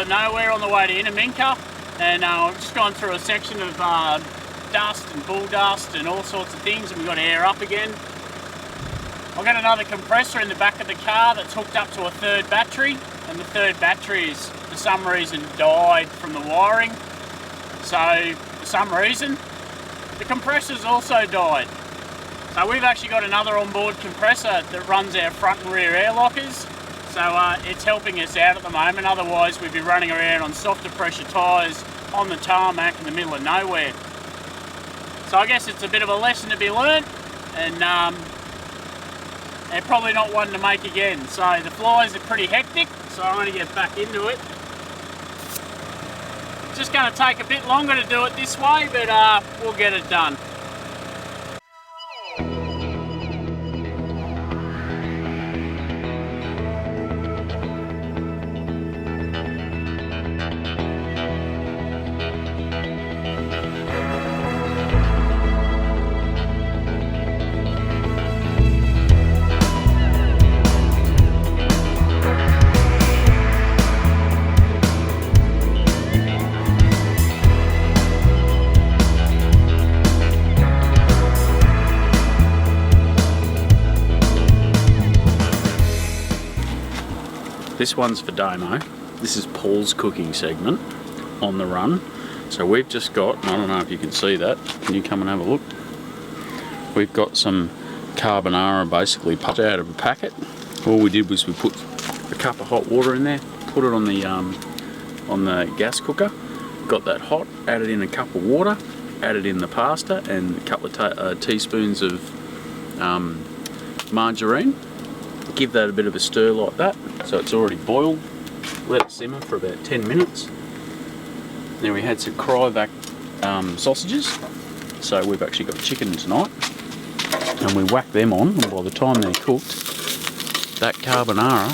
of nowhere on the way to Innamincka, and I've just gone through a section of dust and bull dust and all sorts of things, and we've got to air up again. I've got another compressor in the back of the car that's hooked up to a third battery, and the third battery is for some reason died from the wiring. So for some reason the compressor's also died. So we've actually got another onboard compressor that runs our front and rear air lockers. So it's helping us out at the moment, otherwise we'd be running around on softer pressure tyres on the tarmac in the middle of nowhere. So I guess it's a bit of a lesson to be learnt, and they're probably not one to make again. So the flies are pretty hectic, so I'm going to get back into it. It's just going to take a bit longer to do it this way, but we'll get it done. This one's for Damo. This is Paul's cooking segment on the run. So we've just got, I don't know if you can see that, can you come and have a look? We've got some carbonara basically popped out of a packet. All we did was we put a cup of hot water in there, put it on the gas cooker, got that hot, added in a cup of water, added in the pasta and a couple of teaspoons of margarine. Give that a bit of a stir like that, so it's already boiled. Let it simmer for about 10 minutes. Then we had some cryovac sausages, so we've actually got chicken tonight, and we whack them on, and by the time they're cooked, that carbonara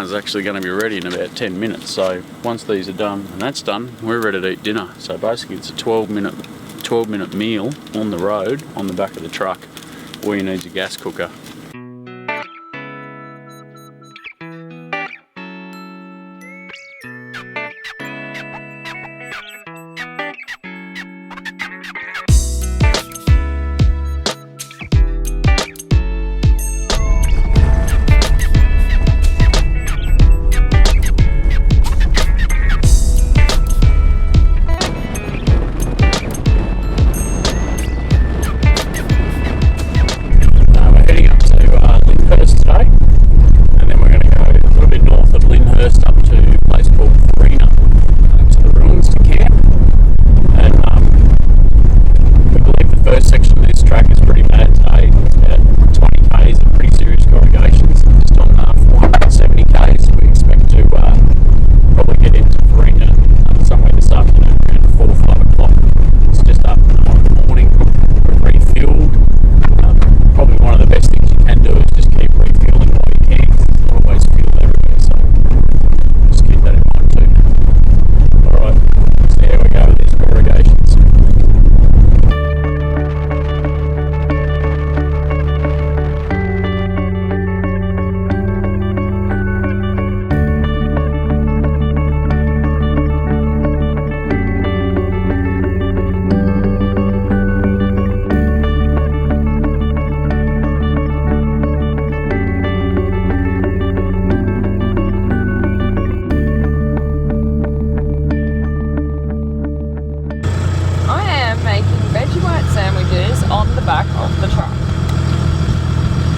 is actually going to be ready in about 10 minutes. So once these are done and that's done, we're ready to eat dinner. So basically it's a 12 minute meal on the road on the back of the truck. All you need is a gas cooker.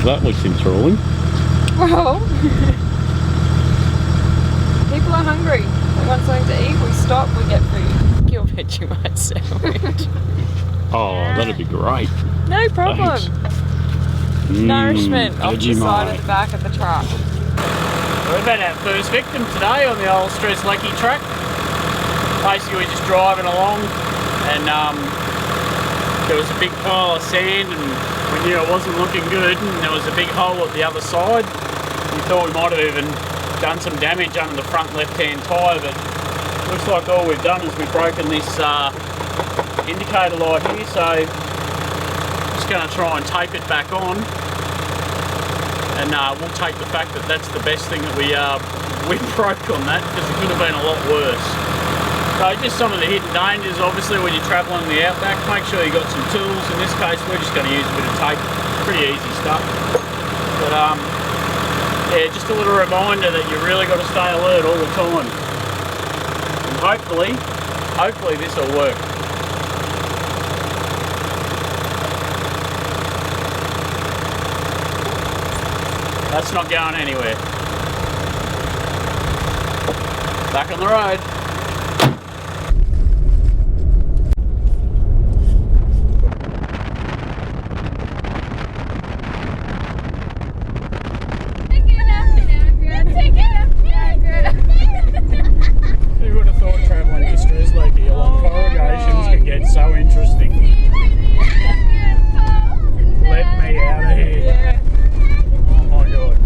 That looks enthralling. Well, people are hungry. They want something to eat. We stop, we get food. Your Vegemite sandwich. Oh, that'd be great. No problem. Nourishment off the side of the back of the truck. We've had our first victim today on the old Strzelecki Track. Basically, we're just driving along, and there was a big pile of sand, and we knew it wasn't looking good, and there was a big hole at the other side. We thought we might have even done some damage under the front left-hand tyre, but looks like all we've done is we've broken this indicator light here, so just going to try and tape it back on, and we'll take the fact that that's the best thing that we we broke on that because it could have been a lot worse. So just some of the hidden dangers, obviously, when you're travelling the Outback, make sure you got some tools. In this case, we're just going to use a bit of tape. Pretty easy stuff. But yeah, just a little reminder that you really got to stay alert all the time. And hopefully this will work. That's not going anywhere. Back on the road. Who would have thought travelling to Strzelecki along corrugations could get so interesting? Let me out of here. Yeah. Oh my god.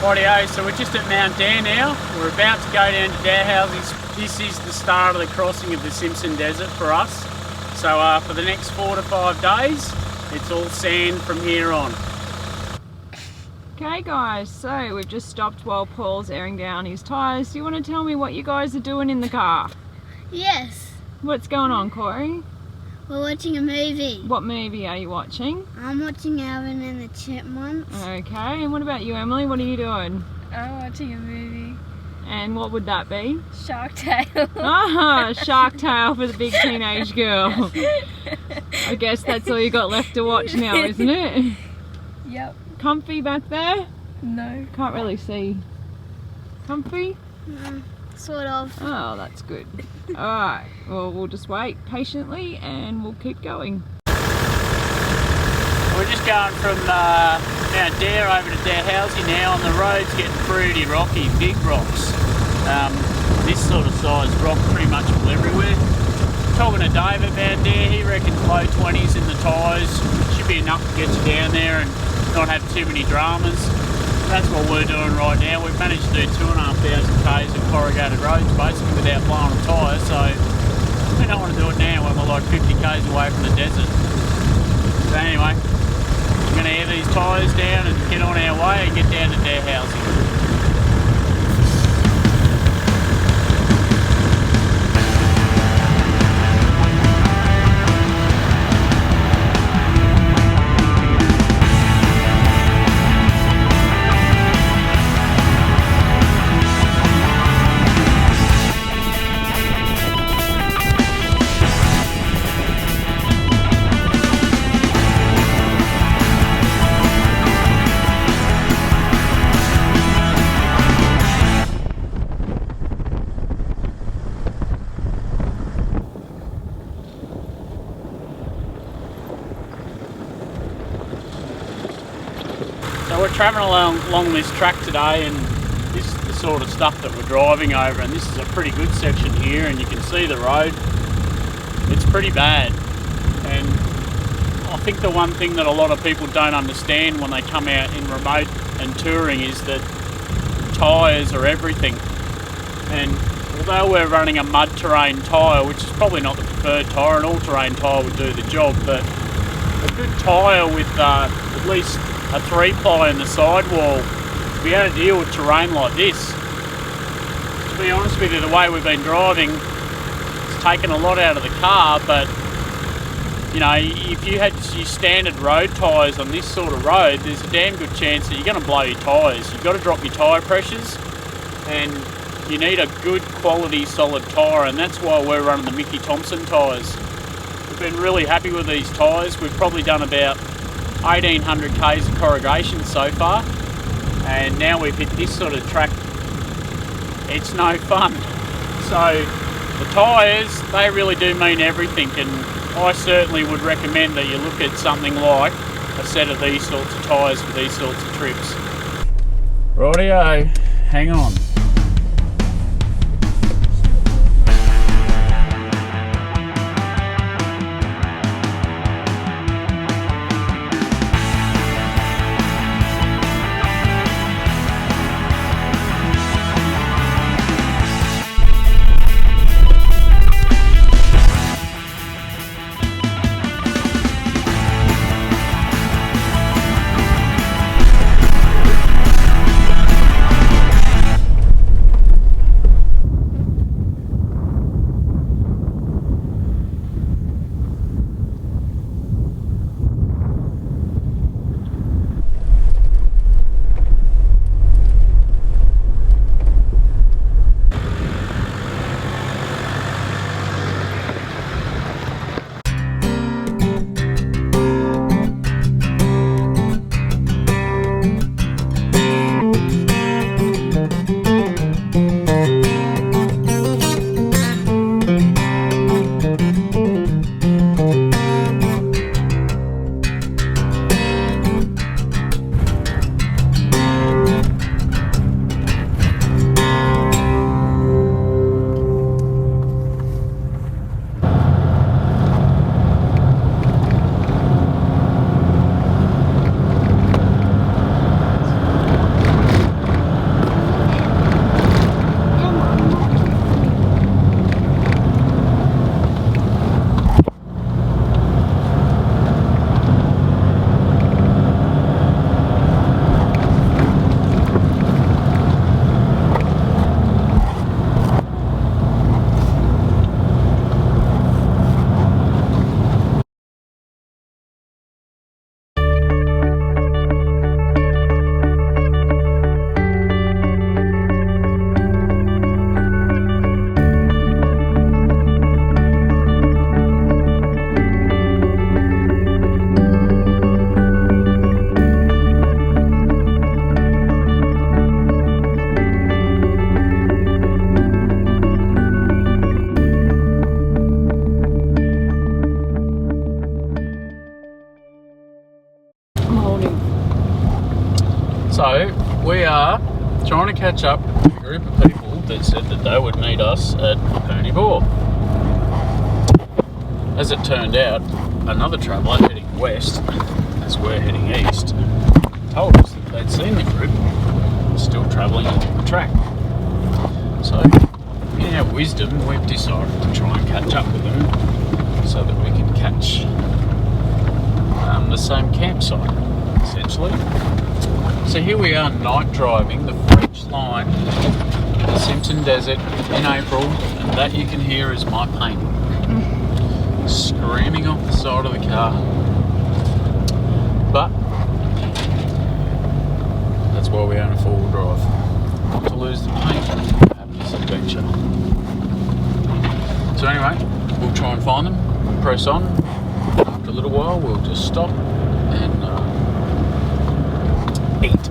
Rightio, so we're just at Mount Dare now. We're about to go down to Darehouses. This is the start of the crossing of the Simpson Desert for us. So for the next 4 to 5 days, it's all sand from here on. Okay guys, so we've just stopped while Paul's airing down his tyres. Do you want to tell me what you guys are doing in the car? Yes. What's going on, Corey? We're watching a movie. What movie are you watching? I'm watching Alvin and the Chipmunks. Okay, and what about you, Emily? What are you doing? I'm watching a movie. And what would that be? Shark Tale. Ah, Shark Tale for the big teenage girl. I guess that's all you got left to watch now, isn't it? Yep. Comfy back there? No. Can't really see. Comfy? Sort of. Oh, that's good. Alright, well we'll just wait patiently and we'll keep going. We're just going from Mount Dare over to Darehouses now, and the road's getting pretty rocky, big rocks. This sort of size rock pretty much all everywhere. Talking to Dave about there, he reckons low 20s in the tyres should be enough to get you down there and not have too many dramas. That's what we're doing right now. We've managed to do 2,500 k's of corrugated roads basically without blowing a tyre, so we don't want to do it now when we're like 50 k's away from the desert. So anyway, we're going to air these tyres down and get on our way and get down to Darehouses. So we're travelling along this track today, and this is the sort of stuff that we're driving over, and this is a pretty good section here, and you can see the road. It's pretty bad, and I think the one thing that a lot of people don't understand when they come out in remote and touring is that tyres are everything. And although we're running a mud terrain tyre, which is probably not the preferred tyre, an all-terrain tyre would do the job, but a good tyre with at least a 3-ply in the sidewall to be able to deal with terrain like this. To be honest with you, the way we've been driving, it's taken a lot out of the car, but you know, if you had your standard road tyres on this sort of road, there's a damn good chance that you're going to blow your tyres. You've got to drop your tyre pressures, and you need a good quality solid tyre, and that's why we're running the Mickey Thompson tyres. We've been really happy with these tyres. We've probably done about 1,800 k's of corrugation so far, and now we've hit this sort of track. It's no fun. So the tyres, they really do mean everything, and I certainly would recommend that you look at something like a set of these sorts of tyres for these sorts of trips. Rightio, hang on. morning. So, we are trying to catch up with a group of people that said that they would meet us at Purni. As it turned out, another traveller heading west, as we're heading east, told us that they'd seen the group still travelling along the track. So, in our wisdom, we've decided to try and catch up with them so that we can catch the same campsite, essentially. So here we are night driving the French line, the Simpson Desert in April, and that you can hear is my painting screaming off the side of the car. But that's why we own a four-wheel drive, not to lose the paint and have this adventure. So anyway, we'll try and find them, press on. After a little while we'll just stop and eat.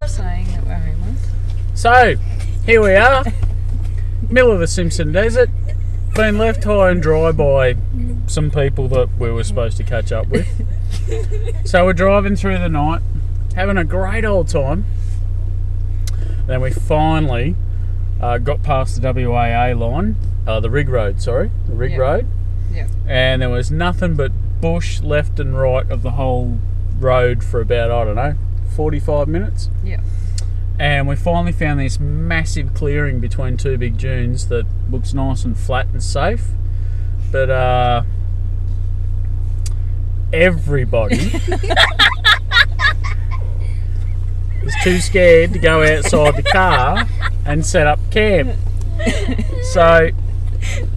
Saying that we're homeless. So, here we are, middle of the Simpson Desert, been left high and dry by some people that we were supposed to catch up with. So we're driving through the night, having a great old time. Then we finally got past the QAA line, the rig road, road. Yeah. And there was nothing but bush left and right of the whole road for about, I don't know, 45 minutes. Yeah. And we finally found this massive clearing between two big dunes that looks nice and flat and safe. But everybody was too scared to go outside the car and set up camp. So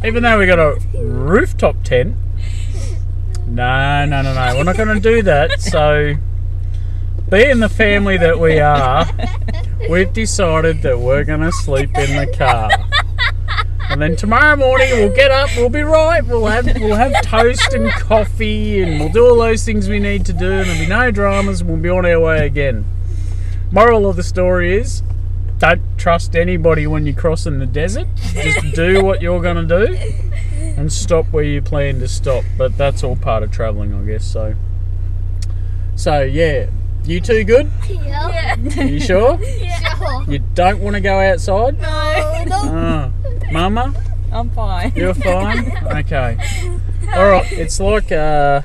even though we got a rooftop tent, no, we're not going to do that. So being the family that we are, we've decided that we're going to sleep in the car. And then tomorrow morning we'll get up, we'll be right, we'll have toast and coffee, and we'll do all those things we need to do, and there'll be no dramas, and we'll be on our way again. Moral of the story is, don't trust anybody when you're crossing the desert. Just do what you're going to do and stop where you plan to stop. But that's all part of travelling, I guess. So yeah. You two good? Yeah. Are you sure? Yeah. Sure. You don't want to go outside? No. Mama? I'm fine. You're fine? Okay. Alright, it's like, I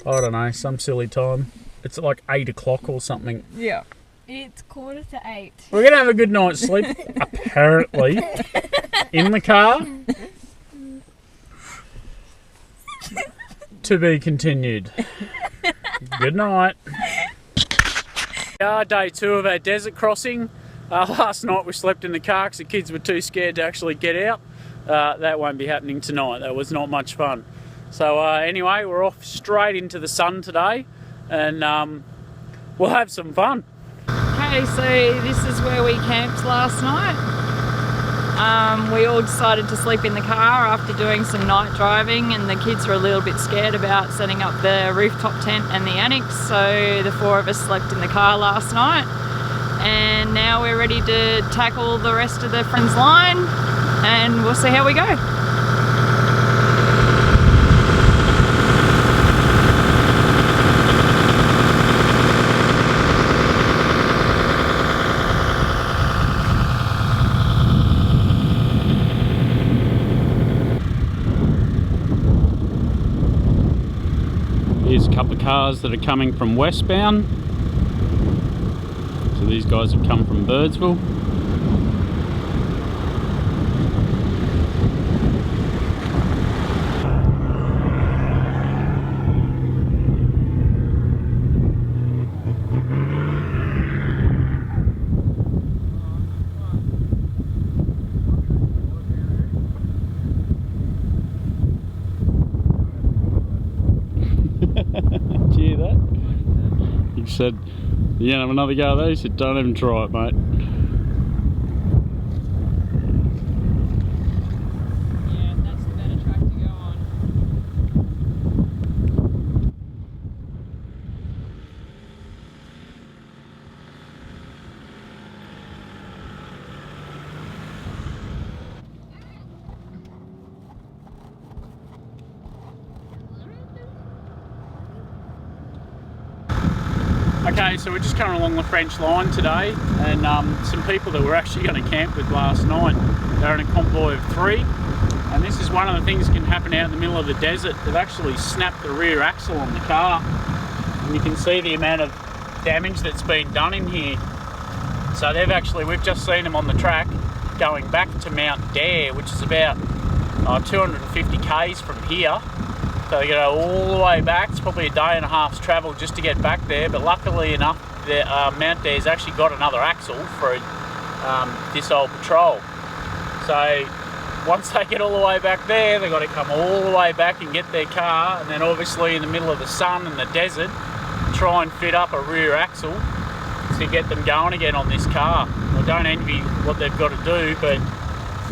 don't know, some silly time. It's like 8 o'clock or something. Yeah. It's 7:45. We're going to have a good night's sleep, apparently, in the car. To be continued. Good night. Day 2 of our desert crossing. Last night we slept in the car because the kids were too scared to actually get out. That won't be happening tonight. That was not much fun. So anyway, we're off straight into the sun today, and we'll have some fun. Okay, so this is where we camped last night. We all decided to sleep in the car after doing some night driving, and the kids were a little bit scared about setting up the rooftop tent and the annex, so the 4 of us slept in the car last night, and now we're ready to tackle the rest of the Friends line, and we'll see how we go. Here's a couple of cars that are coming from westbound. So these guys have come from Birdsville. Did you hear that? He said, "You gonna have another go there?" He said, "Don't even try it, mate." Yeah, that's the better track to go on. Okay, so we're just coming along the French line today, and some people that we're actually going to camp with last night, they're in a convoy of 3, and this is one of the things that can happen out in the middle of the desert. They've actually snapped the rear axle on the car, and you can see the amount of damage that's been done in here. So we've just seen them on the track going back to Mount Dare, which is about 250 k's from here. So they go all the way back. It's probably a day and a half's travel just to get back there, but luckily enough, Mount Dare's actually got another axle for this old patrol. So once they get all the way back there, they've got to come all the way back and get their car, and then obviously in the middle of the sun and the desert, try and fit up a rear axle to get them going again on this car. I don't envy what they've got to do, but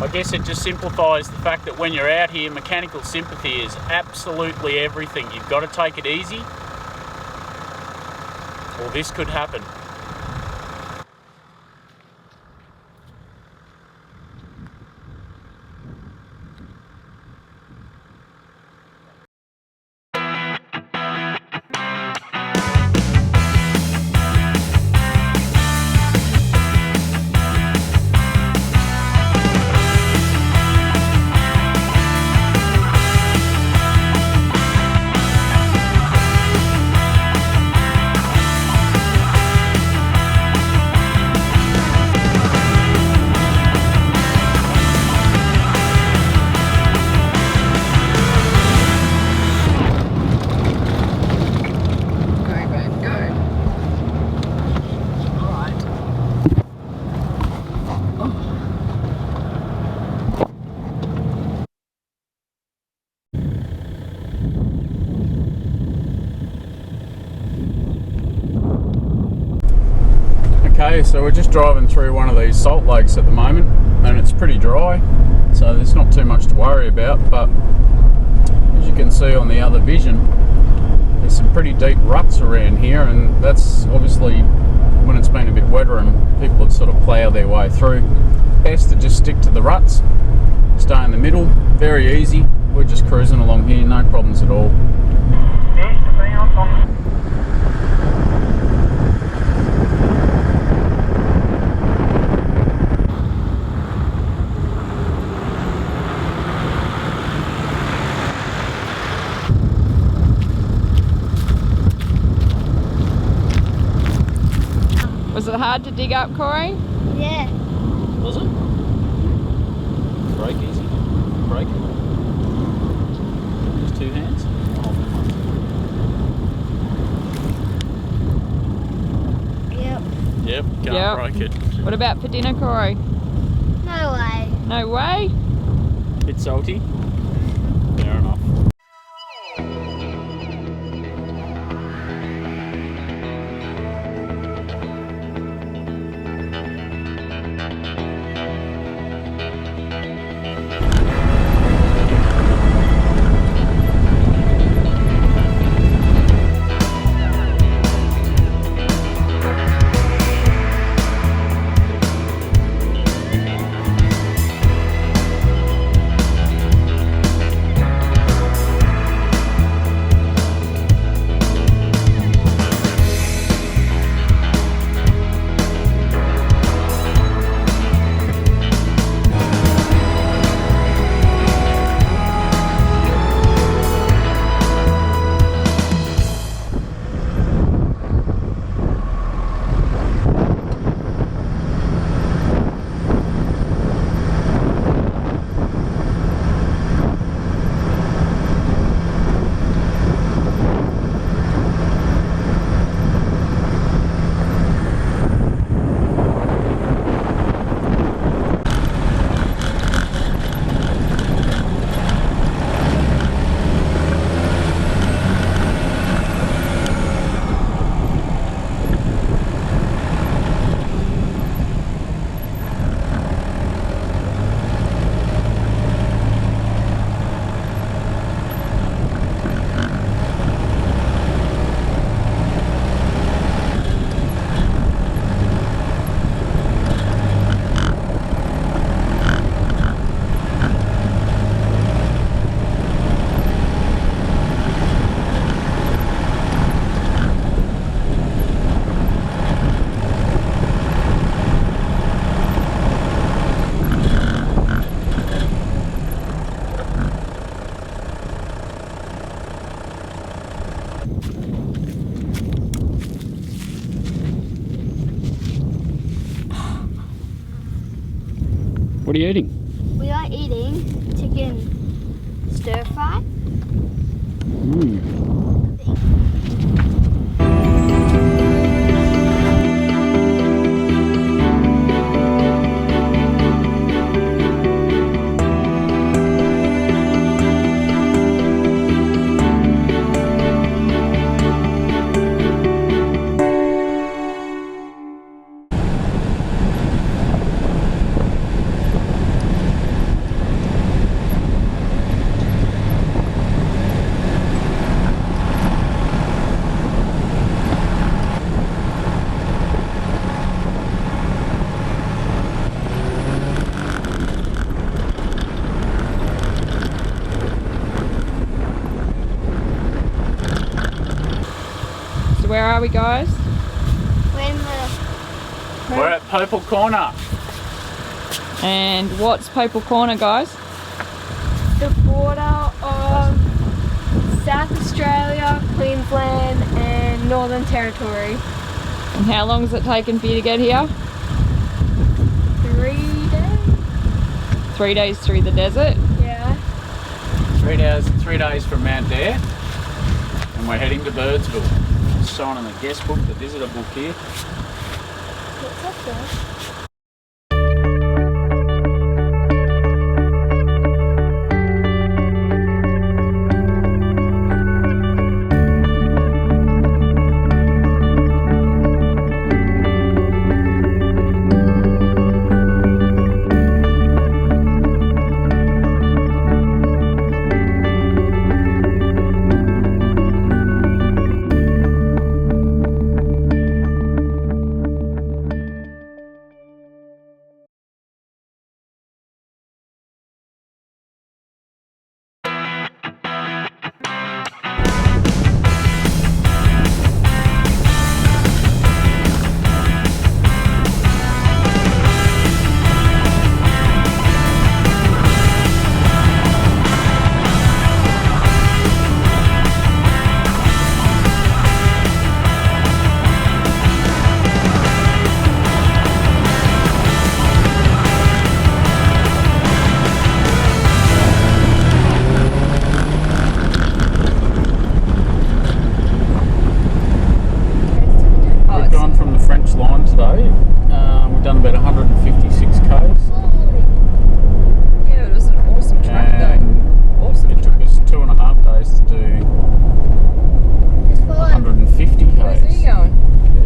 I guess it just simplifies the fact that when you're out here, mechanical sympathy is absolutely everything. You've got to take it easy, or this could happen. Okay, so we're just driving through one of these salt lakes at the moment, and it's pretty dry, so there's not too much to worry about, but as you can see on the other vision, there's some pretty deep ruts around here, and that's obviously when it's been a bit wetter and people would sort of plough their way through. Best to just stick to the ruts, stay in the middle, very easy. We're just cruising along here, no problems at all. Was it hard to dig up, Corey? Yeah. Was it? Brake easy. Brake. Just 2 hands. Yep, can't break it. What about for dinner, Corey? No way. No way? Bit salty. Fair enough. What are you eating? We are eating chicken stir fry. Where are we, guys? We're at Poepple Corner. And what's Poepple Corner, guys? The border of South Australia, Queensland and Northern Territory. And how long has it taken for you to get here? 3 days? 3 days through the desert. Yeah. 3 days from Mount Eyre. And we're heading to Birdsville. Signing the guest book, the visitor book here. What's up there? Line today. We've done about 156 k's. Yeah, it was an awesome track though. Awesome. It took us 2.5 days to do 150 k's. Where's he going?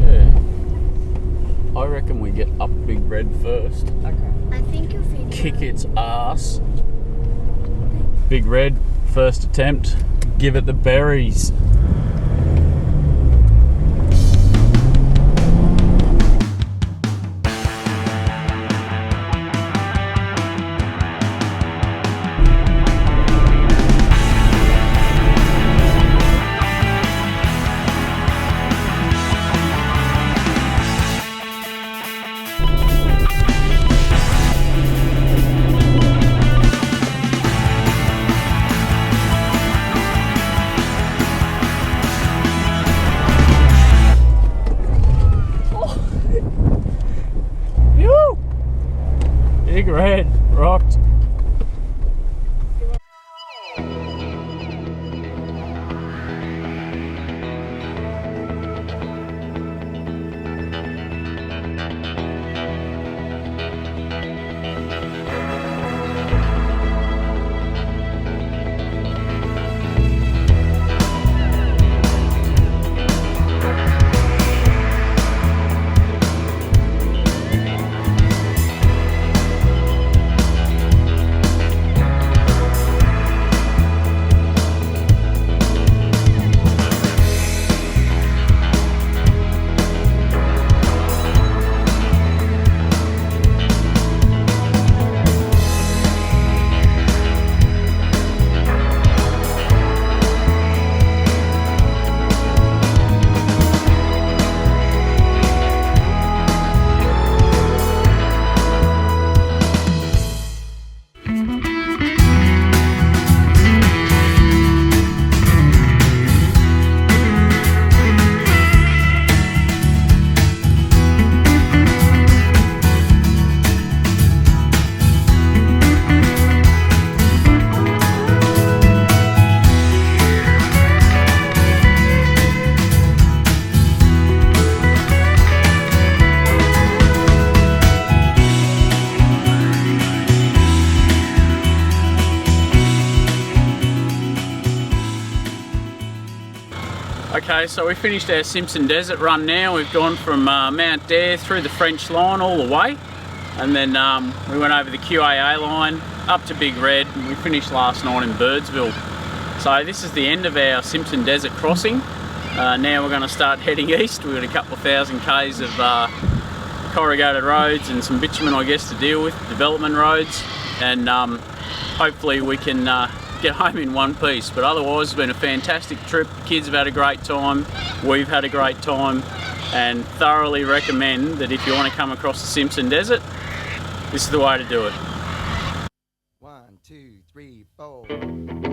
Yeah. I reckon we get up Big Red first. Okay. I think you'll see. Kick its ass. Big Red, first attempt. Give it the berries. Big Red rocked. Okay, so we finished our Simpson Desert run now. We've gone from Mount Dare through the French line all the way, and then we went over the QAA line up to Big Red, and we finished last night in Birdsville. So this is the end of our Simpson Desert crossing. Now we're going to start heading east. We've got a couple of thousand k's of corrugated roads and some bitumen, I guess, to deal with, development roads, and hopefully we can get home in one piece. But otherwise, it's been a fantastic trip. The kids have had a great time, we've had a great time, and thoroughly recommend that if you want to come across the Simpson Desert, this is the way to do it. 1, 2, 3, 4.